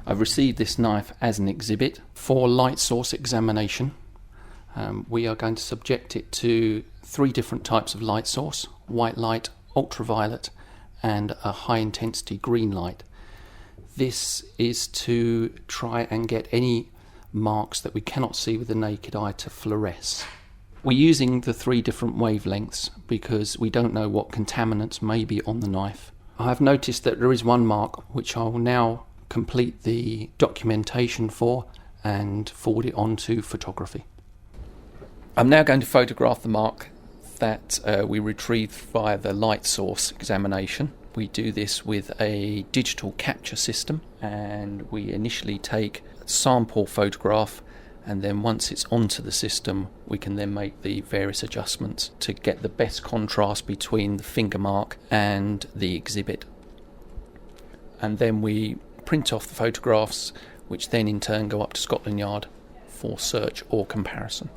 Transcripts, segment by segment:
I've received this knife as an exhibit for light source examination. We are going to subject it to 3 different types of light source: white light, ultraviolet, and a high intensity green light. This is to try and get any marks that we cannot see with the naked eye to fluoresce. We're using the 3 different wavelengths because we don't know what contaminants may be on the knife. I've noticed that there is one mark which I will now complete the documentation for and forward it on to photography. I'm now going to photograph the mark that we retrieved via the light source examination. We do this with a digital capture system, and we initially take a sample photograph, and then once it's onto the system we can then make the various adjustments to get the best contrast between the finger mark and the exhibit. And then we print off the photographs, which then in turn go up to Scotland Yard for search or comparison.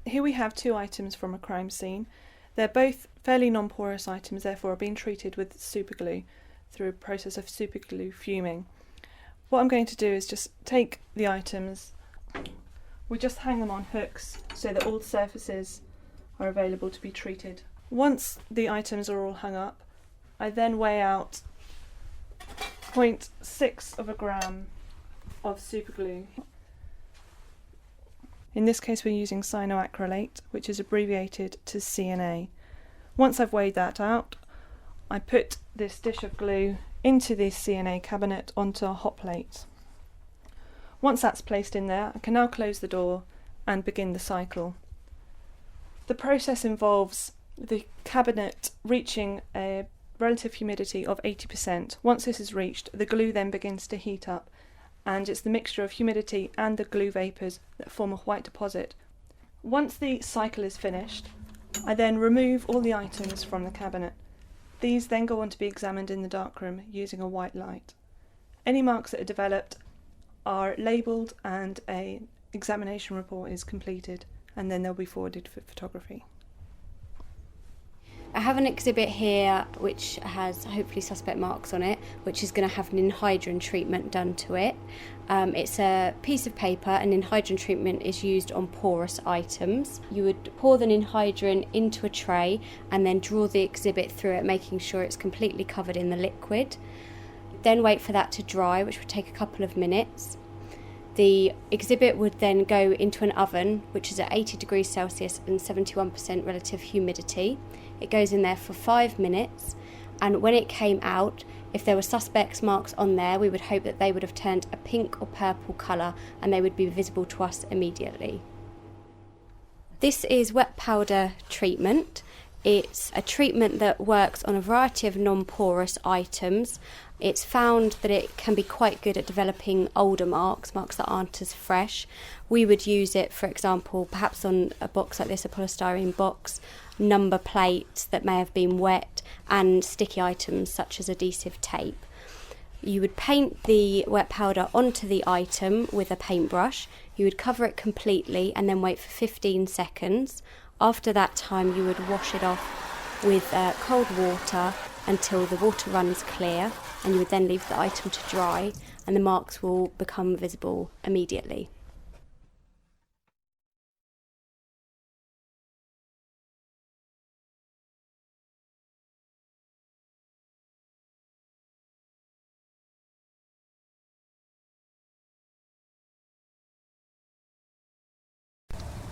Here we have 2 items from a crime scene. They're both fairly non-porous items, therefore are being treated with superglue through a process of superglue fuming. What I'm going to do is just take the items, we just hang them on hooks so that all surfaces are available to be treated. Once the items are all hung up, I then weigh out 0.6 of a gram of superglue. In this case we're using cyanoacrylate, which is abbreviated to CNA. Once I've weighed that out, I put this dish of glue into the CNA cabinet onto a hot plate. Once that's placed in there, I can now close the door and begin the cycle. The process involves the cabinet reaching a relative humidity of 80%. Once this is reached, the glue then begins to heat up, and it's the mixture of humidity and the glue vapours that form a white deposit. Once the cycle is finished, I then remove all the items from the cabinet. These then go on to be examined in the darkroom using a white light. Any marks that are developed are labelled and an examination report is completed, and then they'll be forwarded for photography. I have an exhibit here which has hopefully suspect marks on it, which is going to have an anhydrous treatment done to it. It's a piece of paper, and anhydrous treatment is used on porous items. You would pour the anhydrous into a tray and then draw the exhibit through it, making sure it's completely covered in the liquid. Then wait for that to dry, which would take a couple of minutes. The exhibit would then go into an oven, which is at 80 degrees Celsius and 71% relative humidity. It goes in there for 5 minutes, and when it came out, if there were suspects marks on there, we would hope that they would have turned a pink or purple colour and they would be visible to us immediately. This is wet powder treatment. It's a treatment that works on a variety of non-porous items. It's found that it can be quite good at developing older marks that aren't as fresh. We would use it, for example, perhaps on a box like this, a polystyrene box, number plates that may have been wet, and sticky items such as adhesive tape. You would paint the wet powder onto the item with a paintbrush. You would cover it completely and then wait for 15 seconds. After that time, you would wash it off with cold water until the water runs clear, and you would then leave the item to dry, and the marks will become visible immediately.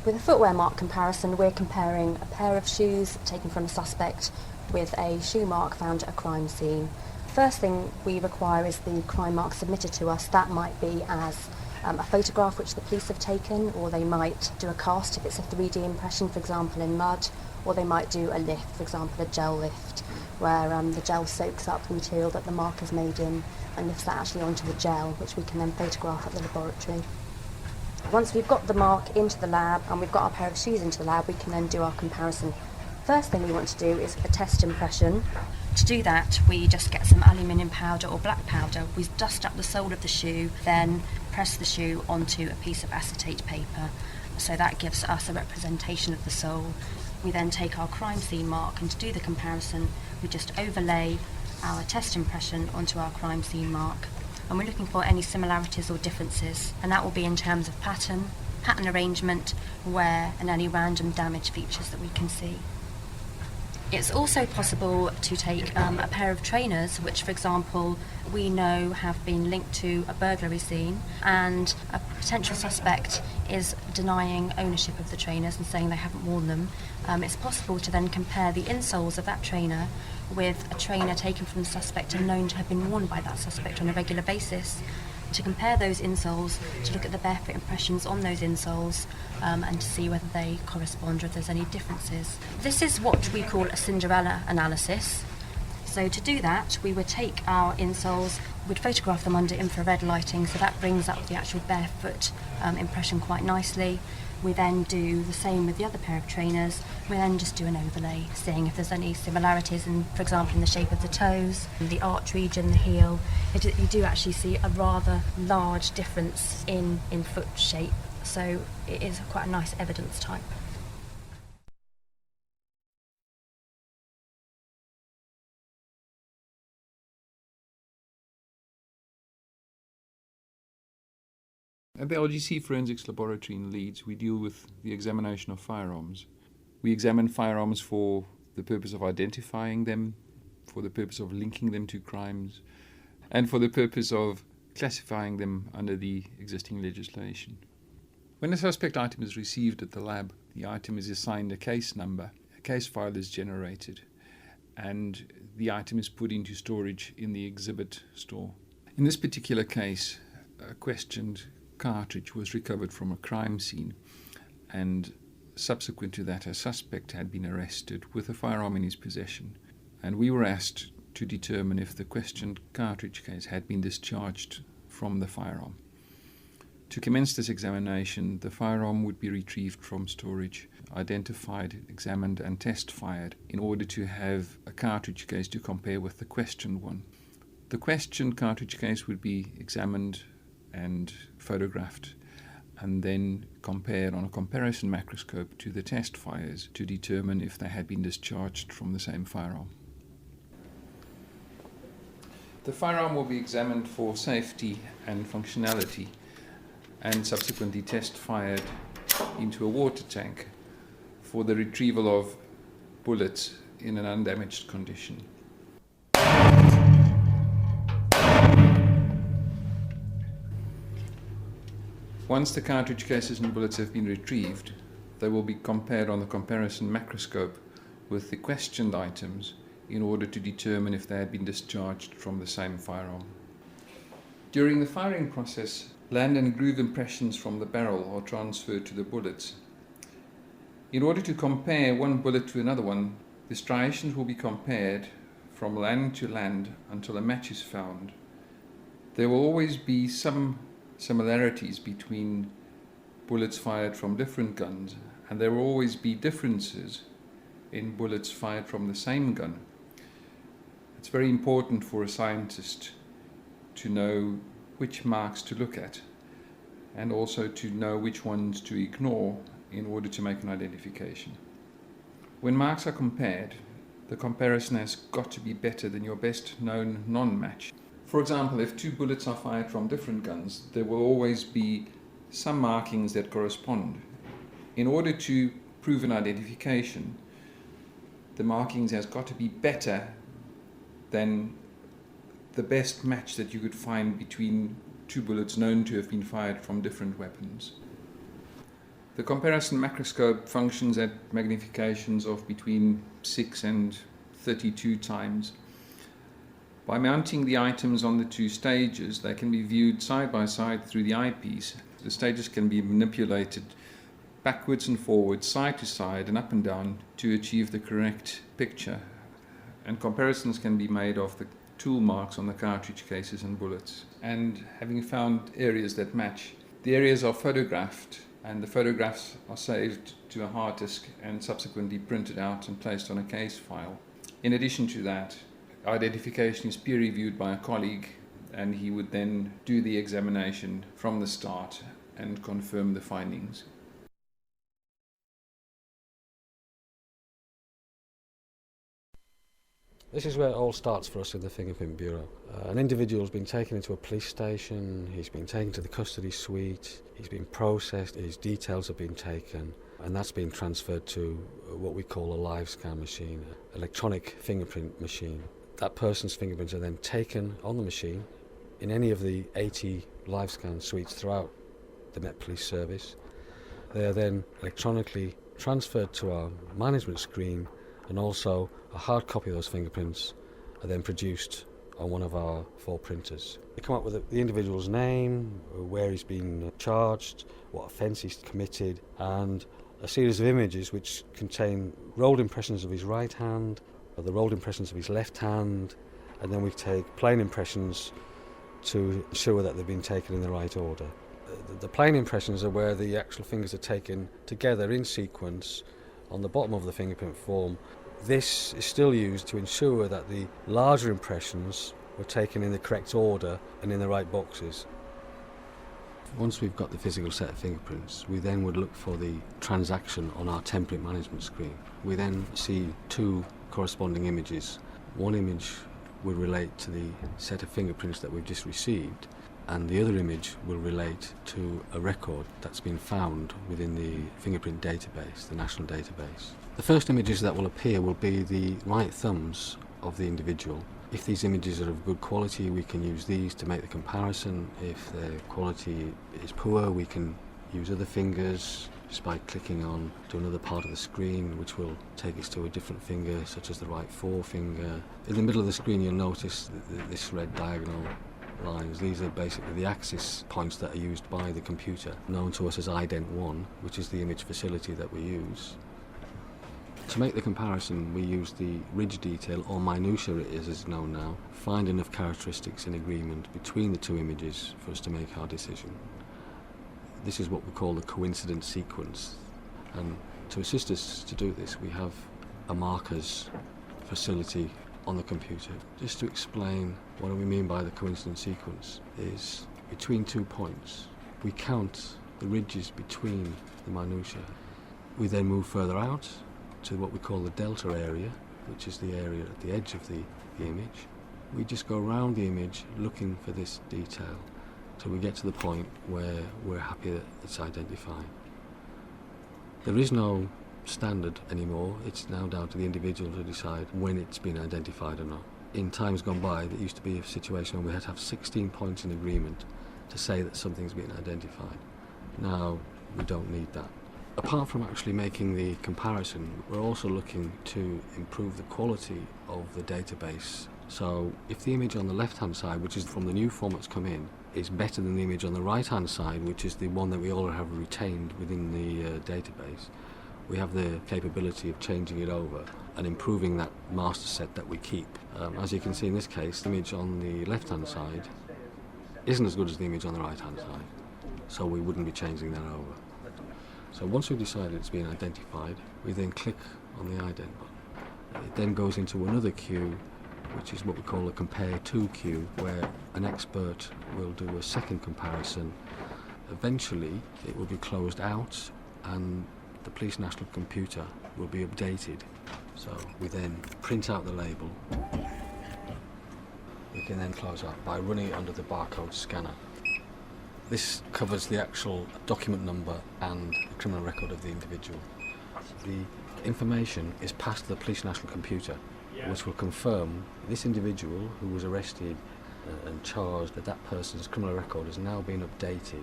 With a footwear mark comparison, we're comparing a pair of shoes taken from a suspect with a shoe mark found at a crime scene. First thing we require is the crime mark submitted to us. That might be as a photograph which the police have taken, or they might do a cast if it's a 3D impression, for example in mud, or they might do a lift, for example a gel lift, where the gel soaks up the material that the mark is made in and lifts that actually onto the gel, which we can then photograph at the laboratory. Once we've got the mark into the lab and we've got our pair of shoes into the lab, we can then do our comparison. First thing we want to do is a test impression. To do that, we just get some aluminium powder or black powder. We dust up the sole of the shoe, then press the shoe onto a piece of acetate paper. So that gives us a representation of the sole. We then take our crime scene mark, and to do the comparison, we just overlay our test impression onto our crime scene mark. And we're looking for any similarities or differences, and that will be in terms of pattern arrangement, wear, and any random damage features that we can see. It's also possible to take a pair of trainers, which, for example, we know have been linked to a burglary scene, and a potential suspect is denying ownership of the trainers and saying they haven't worn them. It's possible to then compare the insoles of that trainer with a trainer taken from the suspect and known to have been worn by that suspect on a regular basis, to compare those insoles, to look at the barefoot impressions on those insoles, and to see whether they correspond or if there's any differences. This is what we call a Cinderella analysis. So to do that, we would take our insoles, we'd photograph them under infrared lighting, so that brings up the actual barefoot impression quite nicely. We then do the same with the other pair of trainers. We then just do an overlay, seeing if there's any similarities, in, for example, in the shape of the toes, the arch region, the heel. You do actually see a rather large difference in foot shape, so it is quite a nice evidence type. At the LGC Forensics Laboratory in Leeds, we deal with the examination of firearms. We examine firearms for the purpose of identifying them, for the purpose of linking them to crimes, and for the purpose of classifying them under the existing legislation. When a suspect item is received at the lab, the item is assigned a case number, a case file is generated, and the item is put into storage in the exhibit store. In this particular case, a questioned cartridge was recovered from a crime scene, and subsequent to that a suspect had been arrested with a firearm in his possession, and we were asked to determine if the questioned cartridge case had been discharged from the firearm. To commence this examination, the firearm would be retrieved from storage, identified, examined and test fired in order to have a cartridge case to compare with the questioned one. The questioned cartridge case would be examined and photographed and then compared on a comparison macroscope to the test fires to determine if they had been discharged from the same firearm. The firearm will be examined for safety and functionality and subsequently test fired into a water tank for the retrieval of bullets in an undamaged condition. Once the cartridge cases and bullets have been retrieved, they will be compared on the comparison macroscope with the questioned items in order to determine if they had been discharged from the same firearm. During the firing process, land and groove impressions from the barrel are transferred to the bullets. In order to compare one bullet to another one, the striations will be compared from land to land until a match is found. There will always be some similarities between bullets fired from different guns, and there will always be differences in bullets fired from the same gun. It's very important for a scientist to know which marks to look at and also to know which ones to ignore in order to make an identification. When marks are compared, the comparison has got to be better than your best known non-match. For example, if two bullets are fired from different guns, there will always be some markings that correspond. In order to prove an identification, the markings has got to be better than the best match that you could find between two bullets known to have been fired from different weapons. The comparison macroscope functions at magnifications of between 6 and 32 times. By mounting the items on the two stages, they can be viewed side by side through the eyepiece. The stages can be manipulated backwards and forwards, side to side and up and down to achieve the correct picture. And comparisons can be made of the tool marks on the cartridge cases and bullets. And having found areas that match, the areas are photographed and the photographs are saved to a hard disk and subsequently printed out and placed on a case file. In addition to that, identification is peer reviewed by a colleague, and he would then do the examination from the start and confirm the findings. This is where it all starts for us in the Fingerprint Bureau. An individual's been taken into a police station, he's been taken to the custody suite, he's been processed, his details have been taken, and that's been transferred to what we call a live scan machine, electronic fingerprint machine. That person's fingerprints are then taken on the machine in any of the 80 live scan suites throughout the Met Police Service. They are then electronically transferred to our management screen, and also a hard copy of those fingerprints are then produced on one of our 4 printers. They come up with the individual's name, where he's been charged, what offence he's committed, and a series of images which contain rolled impressions of his right hand, the rolled impressions of his left hand, and then we take plane impressions to ensure that they've been taken in the right order. The plane impressions are where the actual fingers are taken together in sequence on the bottom of the fingerprint form. This is still used to ensure that the larger impressions were taken in the correct order and in the right boxes. Once we've got the physical set of fingerprints, we then would look for the transaction on our template management screen. We then see 2 corresponding images. One image will relate to the set of fingerprints that we've just received, and the other image will relate to a record that's been found within the fingerprint database, the national database. The first images that will appear will be the right thumbs of the individual. If these images are of good quality, we can use these to make the comparison. If their quality is poor, we can use other fingers just by clicking on to another part of the screen, which will take us to a different finger, such as the right forefinger. In the middle of the screen, you'll notice this red diagonal lines. These are basically the axis points that are used by the computer, known to us as ident1, which is the image facility that we use. To make the comparison, we use the ridge detail, or minutia it is known now, find enough characteristics in agreement between the 2 images for us to make our decision. This is what we call the coincidence sequence, and to assist us to do this, we have a markers facility on the computer. Just to explain what we mean by the coincidence sequence is between 2 points. We count the ridges between the minutiae. We then move further out to what we call the delta area, which is the area at the edge of the image. We just go around the image looking for this detail till we get to the point where we're happy that it's identified. There is no standard anymore. It's now down to the individual to decide when it's been identified or not. In times gone by, there used to be a situation where we had to have 16 points in agreement to say that something's been identified. Now we don't need that. Apart from actually making the comparison, we're also looking to improve the quality of the database. So if the image on the left-hand side, which is from the new form that's come in, is better than the image on the right-hand side, which is the one that we all have retained within the database, we have the capability of changing it over and improving that master set that we keep. As you can see in this case, the image on the left-hand side isn't as good as the image on the right-hand side, so we wouldn't be changing that over. So once we've decided it's been identified, we then click on the ident button. It then goes into another queue, which is what we call a compare to queue, where an expert will do a second comparison. Eventually it will be closed out and the Police National Computer will be updated. So we then print out the label. We can then close out by running it under the barcode scanner. This covers the actual document number and the criminal record of the individual. The information is passed to the Police National Computer, which will confirm this individual who was arrested and charged, that that person's criminal record has now been updated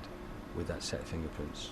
with that set of fingerprints.